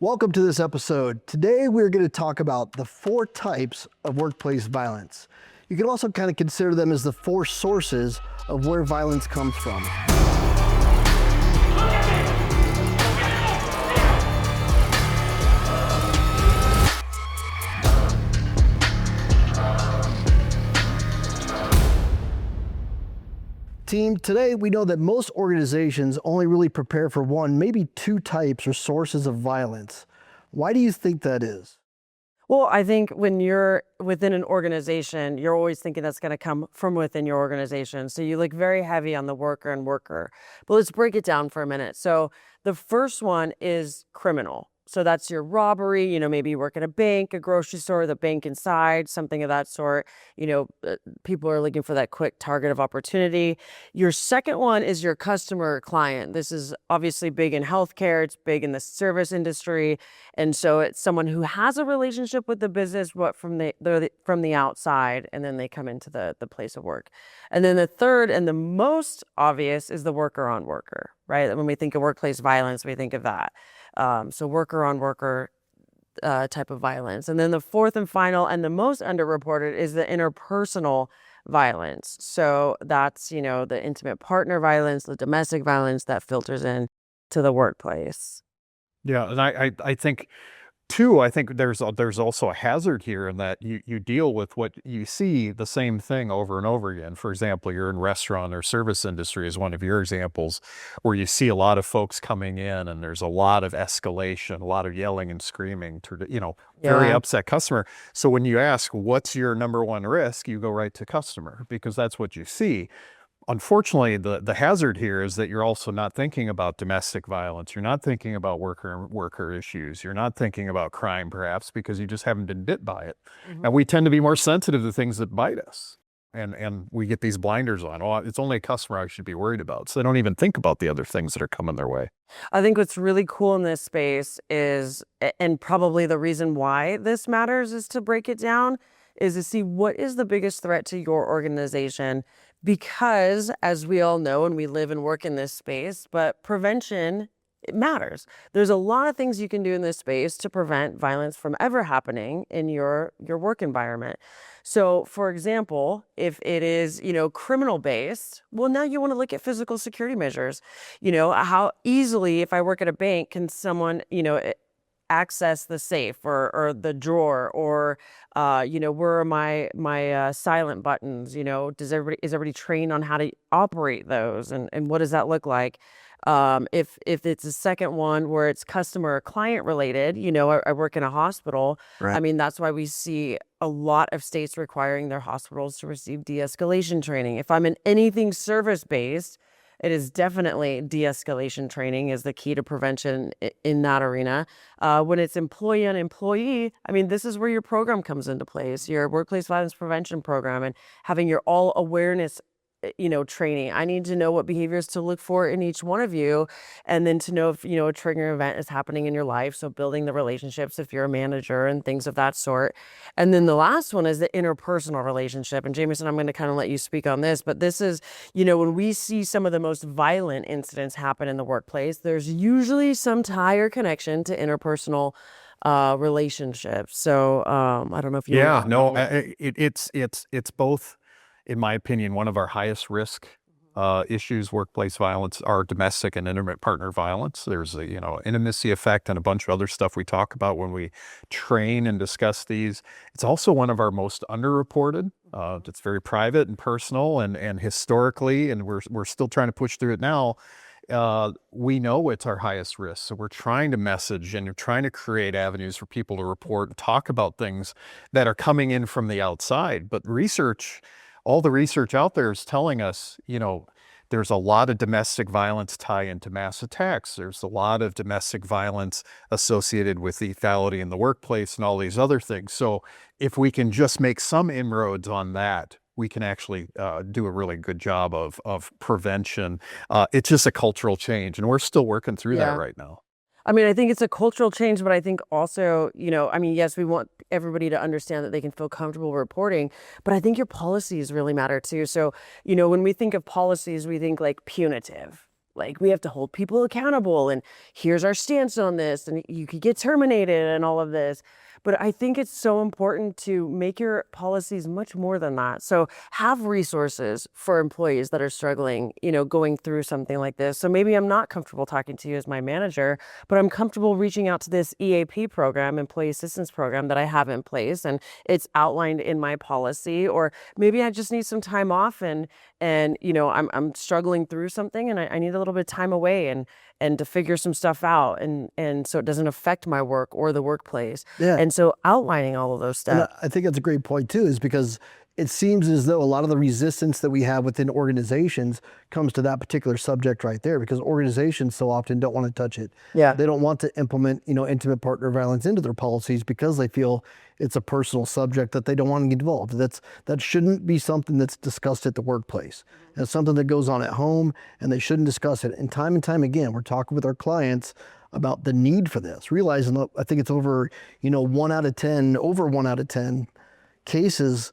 Welcome to this episode. Today we're going to talk about the 4 types of workplace violence. You can also kind of consider them as the 4 sources of where violence comes from. Team, today we know that most organizations only really prepare for 1, maybe 2 types or sources of violence. Why do you think that is? Well, I think when you're within an organization, you're always thinking that's going to come from within your organization. So you look very heavy on the worker and worker. But let's break it down for a minute. So the first one is criminal. So that's your robbery, maybe you work at a bank, a grocery store, the bank inside, something of that sort. People are looking for that quick target of opportunity. Your second one is your customer or client. This is obviously big in healthcare. It's big in the service industry. And so it's someone who has a relationship with the business, but from the outside, and then they come into the place of work. And then the third and the most obvious is the worker on worker, right? When we think of workplace violence, we think of that. So worker on worker type of violence. And then the fourth and final and the most underreported is the interpersonal violence. So that's, the intimate partner violence, the domestic violence that filters in to the workplace. Yeah, and I think too, I think there's also a hazard here in that you deal with what you see the same thing over and over again. For example, you're in restaurant or service industry is one of your examples where you see a lot of folks coming in and there's a lot of escalation, a lot of yelling and screaming to, very upset customer. So when you ask what's your number one risk, you go right to customer because that's what you see. Unfortunately, the hazard here is that you're also not thinking about domestic violence. You're not thinking about worker issues. You're not thinking about crime, perhaps, because you just haven't been bit by it. Mm-hmm. And we tend to be more sensitive to things that bite us. And we get these blinders on. Oh, it's only a customer I should be worried about. So they don't even think about the other things that are coming their way. I think what's really cool in this space is, and probably the reason why this matters is to break it down, is to see what is the biggest threat to your organization. Because as we all know, and we live and work in this space, but prevention, it matters. There's a lot of things you can do in this space to prevent violence from ever happening in your work environment. So for example, if it is, criminal based, well, now you want to look at physical security measures. How easily, if I work at a bank, can someone, access the safe or the drawer or where are my silent buttons? Is everybody trained on how to operate those and what does that look like? If it's a second one where it's customer or client related, I work in a hospital. Right. I mean, that's why we see a lot of states requiring their hospitals to receive de-escalation training. If I'm in anything service based, it is definitely de-escalation training is the key to prevention in that arena. When it's employee on employee, I mean, this is where your program comes into place, your workplace violence prevention program and having your all awareness training. I need to know what behaviors to look for in each one of you. And then to know if, a triggering event is happening in your life. So building the relationships if you're a manager and things of that sort. And then the last one is the interpersonal relationship. And Jameson, I'm going to kind of let you speak on this, but this is, when we see some of the most violent incidents happen in the workplace, there's usually some tie or connection to interpersonal relationships. So I don't know if you. Yeah, no, it's both. In my opinion, one of our highest risk issues, workplace violence, are domestic and intimate partner violence. There's a, intimacy effect and a bunch of other stuff we talk about when we train and discuss these. It's also one of our most underreported. It's very private and personal and historically, and we're still trying to push through it now. We know it's our highest risk. So we're trying to message and trying to create avenues for people to report and talk about things that are coming in from the outside. But all the research out there is telling us, there's a lot of domestic violence tie into mass attacks. There's a lot of domestic violence associated with lethality in the workplace and all these other things. So if we can just make some inroads on that, we can actually do a really good job of prevention. It's just a cultural change, and we're still working through that right now. I mean, I think it's a cultural change, but I think also, yes, we want everybody to understand that they can feel comfortable reporting, but I think your policies really matter too. So, when we think of policies, we think like punitive, Like, we have to hold people accountable, and here's our stance on this, and you could get terminated and all of this. But I think it's so important to make your policies much more than that. So have resources for employees that are struggling, going through something like this. So maybe I'm not comfortable talking to you as my manager, but I'm comfortable reaching out to this EAP program, employee assistance program, that I have in place, and it's outlined in my policy. Or maybe I just need some time off, and I'm struggling through something, and I need a little bit of time away, and to figure some stuff out, and so it doesn't affect my work or the workplace. Yeah. And so outlining all of those And steps. I think that's a great point too, is because it seems as though a lot of the resistance that we have within organizations comes to that particular subject right there, because organizations so often don't want to touch it. Yeah. They don't want to implement, intimate partner violence into their policies because they feel it's a personal subject that they don't want to get involved. That shouldn't be something that's discussed at the workplace. It's something that goes on at home, and they shouldn't discuss it. And time again, we're talking with our clients about the need for this, realizing that I think it's over 1 out of 10 cases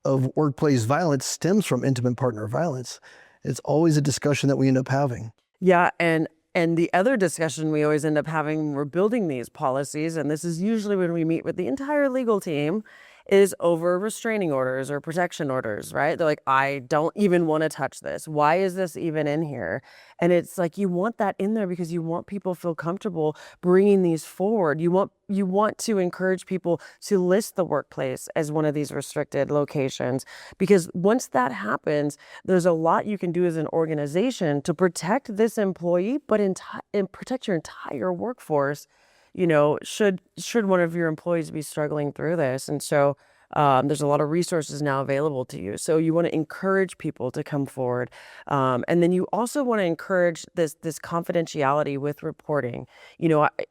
of workplace violence stems from intimate partner violence. It's always a discussion that we end up having. Yeah, and the other discussion we always end up having when we're building these policies, and this is usually when we meet with the entire legal team, is over restraining orders or protection orders, right? They're like, I don't even want to touch this. Why is this even in here? And it's like, you want that in there because you want people to feel comfortable bringing these forward. You want to encourage people to list the workplace as one of these restricted locations, because once that happens, there's a lot you can do as an organization to protect this employee, but and protect your entire workforce. Should one of your employees be struggling through this. And so there's a lot of resources now available to you. So you want to encourage people to come forward. And then you also want to encourage this confidentiality with reporting.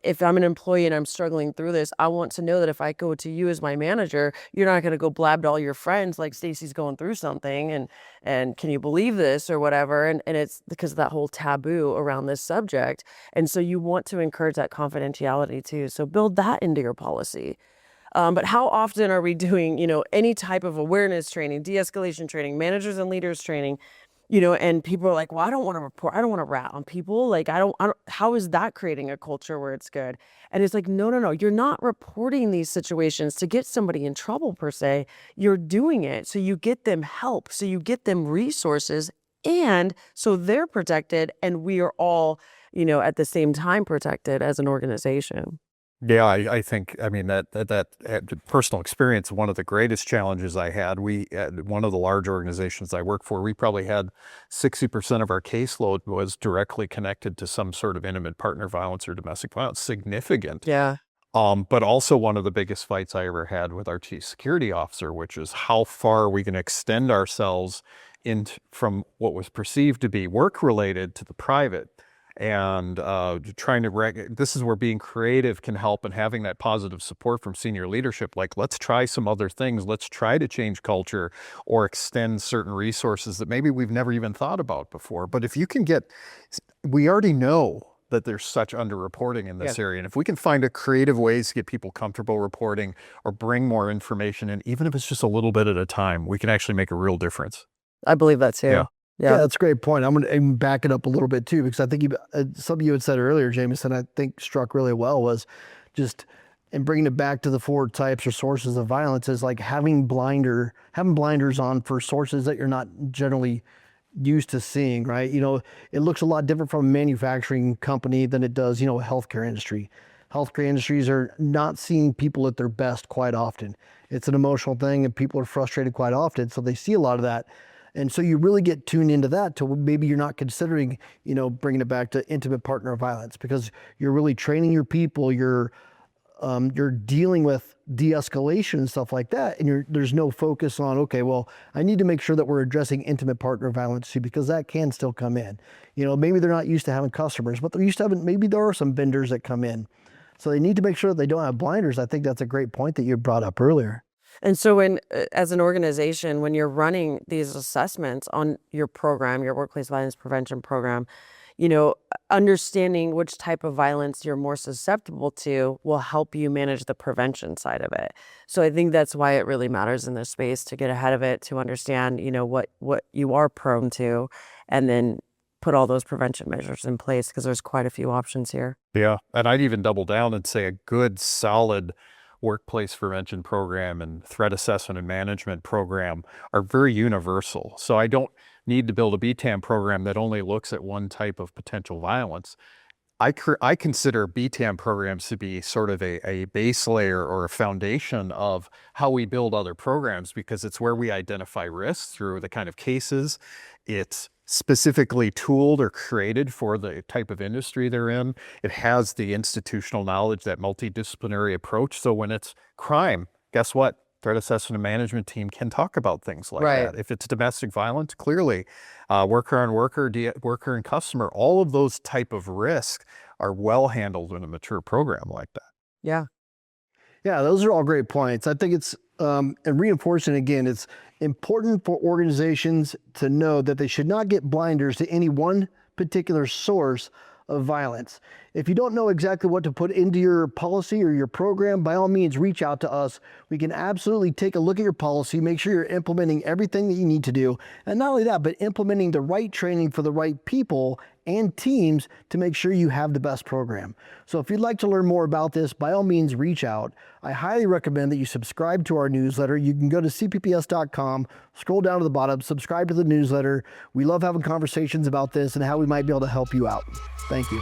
If I'm an employee and I'm struggling through this, I want to know that if I go to you as my manager, you're not going to go blab to all your friends like Stacy's going through something, and can you believe this or whatever. And it's because of that whole taboo around this subject. And so you want to encourage that confidentiality too. So build that into your policy. But how often are we doing, any type of awareness training, de-escalation training, managers and leaders training, and people are like, well, I don't want to report. I don't want to rat on people. Like, I don't, how is that creating a culture where it's good? And it's like, no. You're not reporting these situations to get somebody in trouble per se. You're doing it so you get them help, so you get them resources, and so they're protected, and we are all, at the same time protected as an organization. Yeah, I think, that personal experience, one of the greatest challenges I had, one of the large organizations I work for, we probably had 60% of our caseload was directly connected to some sort of intimate partner violence or domestic violence, significant. Yeah. But also one of the biggest fights I ever had with our chief security officer, which is how far we can extend ourselves from what was perceived to be work-related to the private. And this is where being creative can help, and having that positive support from senior leadership, like, let's try some other things, let's try to change culture or extend certain resources that maybe we've never even thought about before. But if you can we already know that there's such underreporting in this area, and if we can find creative ways to get people comfortable reporting or bring more information in, even if it's just a little bit at a time, we can actually make a real difference. I believe that too. Yeah, that's a great point. I'm going to back it up a little bit too, because I think something you had said earlier, Jameson, I think struck really well, was just, and bringing it back to the 4 types or sources of violence, is like having blinders on for sources that you're not generally used to seeing, right? It looks a lot different from a manufacturing company than it does, a healthcare industry. Healthcare industries are not seeing people at their best quite often. It's an emotional thing, and people are frustrated quite often, so they see a lot of that. And so you really get tuned into that to maybe you're not considering, bringing it back to intimate partner violence, because you're really training your people, you're dealing with de-escalation and stuff like that. And there's no focus on, okay, well, I need to make sure that we're addressing intimate partner violence too, because that can still come in. Maybe they're not used to having customers, but they're used to having, maybe there are some vendors that come in. So they need to make sure that they don't have blinders. I think that's a great point that you brought up earlier. And so as an organization, when you're running these assessments on your program, your workplace violence prevention program, understanding which type of violence you're more susceptible to will help you manage the prevention side of it. So I think that's why it really matters in this space to get ahead of it, to understand, what you are prone to, and then put all those prevention measures in place, because there's quite a few options here. Yeah. And I'd even double down and say a good, solid workplace prevention program and threat assessment and management program are very universal. So I don't need to build a BTAM program that only looks at one type of potential violence. I consider BTAM programs to be sort of a base layer or a foundation of how we build other programs, because it's where we identify risks through the kind of cases. It's specifically tooled or created for the type of industry they're in. It has the institutional knowledge, that multidisciplinary approach. So when it's crime, guess what? Threat assessment and management team can talk about things like Right. that. If it's domestic violence, clearly, worker on worker, worker and customer, all of those type of risks are well handled in a mature program like that. Yeah. Yeah, those are all great points. I think it's, and reinforcing again, it's important for organizations to know that they should not get blinders to any one particular source of violence. If you don't know exactly what to put into your policy or your program, by all means, reach out to us. We can absolutely take a look at your policy, make sure you're implementing everything that you need to do. And not only that, but implementing the right training for the right people and teams to make sure you have the best program. So if you'd like to learn more about this, by all means, reach out. I highly recommend that you subscribe to our newsletter. You can go to cpps.com, scroll down to the bottom, subscribe to the newsletter. We love having conversations about this and how we might be able to help you out. Thank you.